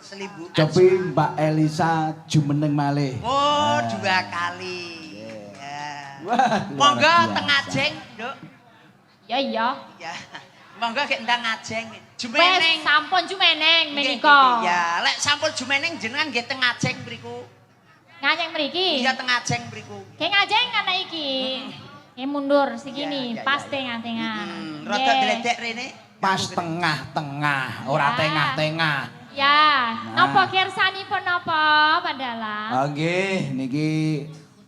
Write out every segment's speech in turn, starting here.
Seribu. Tapi Mbak Elisa jumeneng malih. Oh, 2 kali. Wah, monggo teng Ajeng, Nduk. Ya iya. Ya. Monggo gek ndang Ajeng. Jumeneng. Wes sampun jumeneng menika. Ya, lek sampun jumeneng jenengan nggih teng Ajeng mriku. Ngajeng mriki. Iya teng Ajeng mriku. Nggih ngajeng ana iki. Nggih mundur segini, pas tengah-tengah. Rada gledek rene. Pas tengah-tengah, ora tengah-tengah. Ya, napa kersanipun napa Pandala? Oh nggih, niki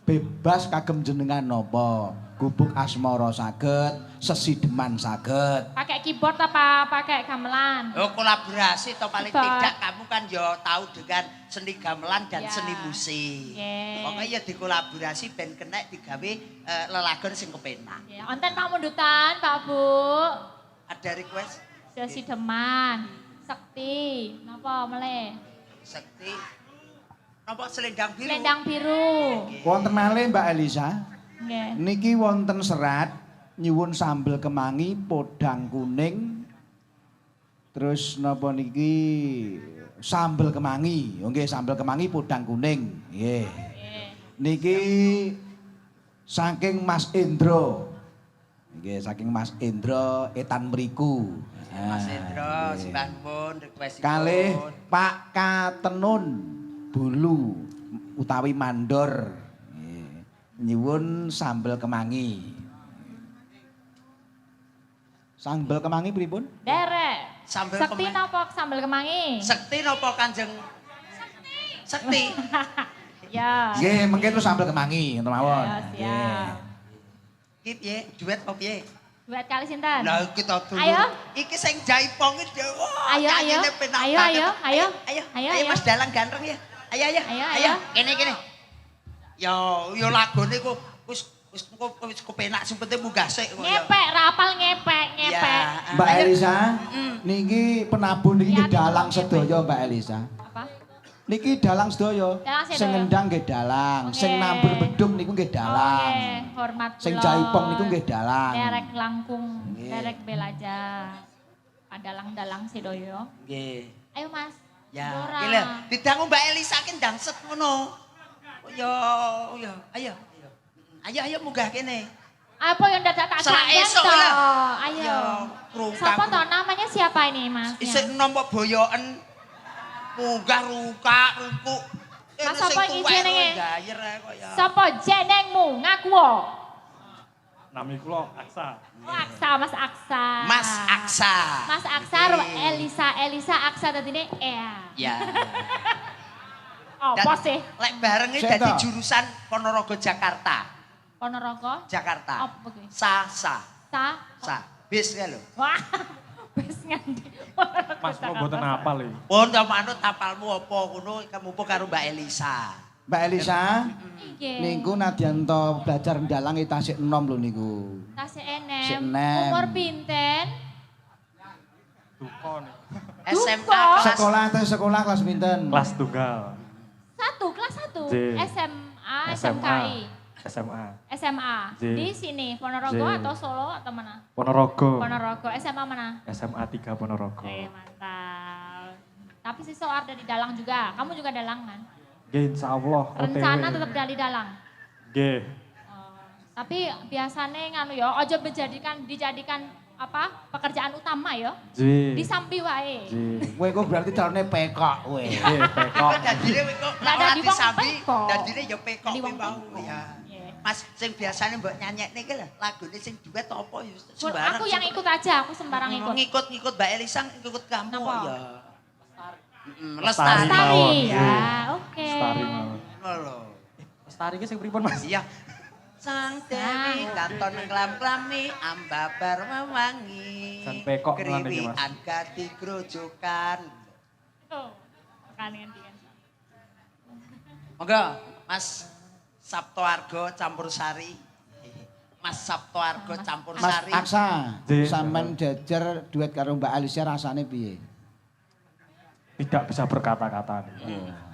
bebas kagem jenengan napa? Gubuk asmara saged, sesideman saged. Pakai keyboard apa pakai gamelan? Oh, kolaborasi atau paling Keyboard. tidak kamu kan ya tahu dengan seni gamelan dan Ya. seni musik. Nggih. Pokoknya ya dikolaborasi ben kena digawe lelagon sing kepenak. Nggih, wonten pamundutan Pak Bu. Ada request? Sesideman. Sekti, napa meleh? Sekti. Napa selendang biru? Selendang biru. Wonten malih Mbak Elisa. Nggih. Niki wonten serat nyuwun sambel kemangi, podang kuning. Terus napa niki sambel kemangi. Oh nggih sambel kemangi podang kuning. Nggih. Niki saking Mas Indro. Nggih saking Mas Indro etan mriku. Mas Hendro, sembah nuwun request. Kalih Pak Katenun Bulu utawi Mandor. Nggih. Nyuwun sambel kemangi. Sambel kemangi pripun? Derek. Sambel Sekti kemangi. napa sambel kemangi? Sekti napa Kanjeng? Sekti. Ya. Nggih, mengke terus sambel kemangi ngoten mawon. Ya, siap. Iki piye? Duet apa piye? Buat kali sinten? Lah kita dulu. Ayo. Iki sing jaipong iki. Wah, Ayo, ayo. nyanyinya penak Ayo, banget. ayo, ayo. Ayo, Ayo, ayo ayo. Mas Dalang ganteng ya. Ayo, ayo. Ayo, ayo. Kene. Yo lagone ku wis kepenak sing penting munggah sik kok ya. Ngepek, rapal ngepek. Ya. Mbak Ayo. Elisa, niki penabuh niki Lihat dalang ngepek. sedaya Mbak Elisa. Apa? Niki dalang sedaya. Dalang sedaya. Sing ngendang nggih dalang, Oke. sing nambur bedung niku nggih dalang. Oke, hormat Sing kula. jaipong niku nggih dalang. Derek langkung, Nggih. derek belaja. Padalang-dalang sedoyo. Nggih. Ayo Mas. Ya, Dora. iki lho, didangu Mbak Elisa ki ndangset ngono. Yo, ayo. Ayo munggah kene. Apa yang dadak tak Selak gandeng esok toh? lah. Ayo. Ya, krungkang. Siapa toh namanya siapa ini Mas? Isik nompo boyoken munggah ruku. Mas, apa iki jenenge? Gayer ae kok ya. Siapa jenengmu? Ngaku wo. Nami kula Aksa. Oh, Aksa, Mas Aksa. Mas Aksa. Mas Aksa, Elisa Aksa tadi ini. Ya. Apa sih? Lek bareng iki Seta. dadi jurusan Ponorogo Jakarta. Ponorogo? Jakarta. Apa kuwi? Sa. Sa. Bis ya lho. Wah. Wis ngendi? Mas kok mboten apal iki. Pun ta manut tapalmu apa ngono kamu po karo Mbak Elisa. Mbak Elisa, Iki. niku nadyan to belajar ndalang iki tasik enom lho niku. Tasik Sik enem. enem. Umur pinten? Duka nih. SMA Duka. kelas Sekolah kelas pinten? Kelas tunggal. Kelas 1. J. SMA, SMA. SMKI. SMA. SMA. J. Di sini Ponorogo J. atau Solo atau mana? Ponorogo. Ponorogo. SMA mana? SMA 3 Ponorogo. Mantap. Tapi si Soar dari Dalang juga. Kamu juga Dalang kan? Nggih insyaallah Rencana tetap dari Dalang. Nggih. Oh, tapi biasanya nganu ya, ojo dijadikan apa pekerjaan utama ya. Ji. Di sampi wae. Ji. Kowe kok berarti calone pekok kowe. Nggih pekok. Kok dadine kok Lah, dadi ora wong disambi, pekok. dadine ya pekok Dadi kuwi wong mau pekok. ya. Iya. Mas sing biasane mbok nyanyekne iki lho, lagune sing duet apa ya sembarang. Aku yang ikut aja, aku sembarang ikut. Ngikut Mbak Elisa, ngikut kamu Napa? ya. Lestari Lestari. Lestari mawon. ya, oke. Lestari mawon. Ngono lho. Lestari ki sing pripun Mas? Iya. Sang Dewi kanton klam-klami ambabar mewangi. Jan pekok ngono iki, Mas. Kriwikan gati grojokan. Tuh, kan gantian. Monggo Mas Sabto Argo campur sari. Mas Sabto Argo campur Mas sari. Aksa, Nggih. sampean jajar duet karo Mbak Alicia rasane piye? Tidak bisa berkata-kata.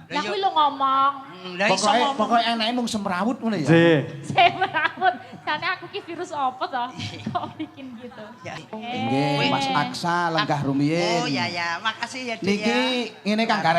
Lah kuwi lu ngomong. Lah iso ngomong. Pokoke enake mung semrawut ngono ya. Ji. Saya merawat. tulisannya aku ki virus apa toh? Kok bikin gitu? Ya. Nggih, Mas Aksa lenggah rumiyin. Oh ya ya, makasih ya Dek Niki ya. ngene Kang Gareng.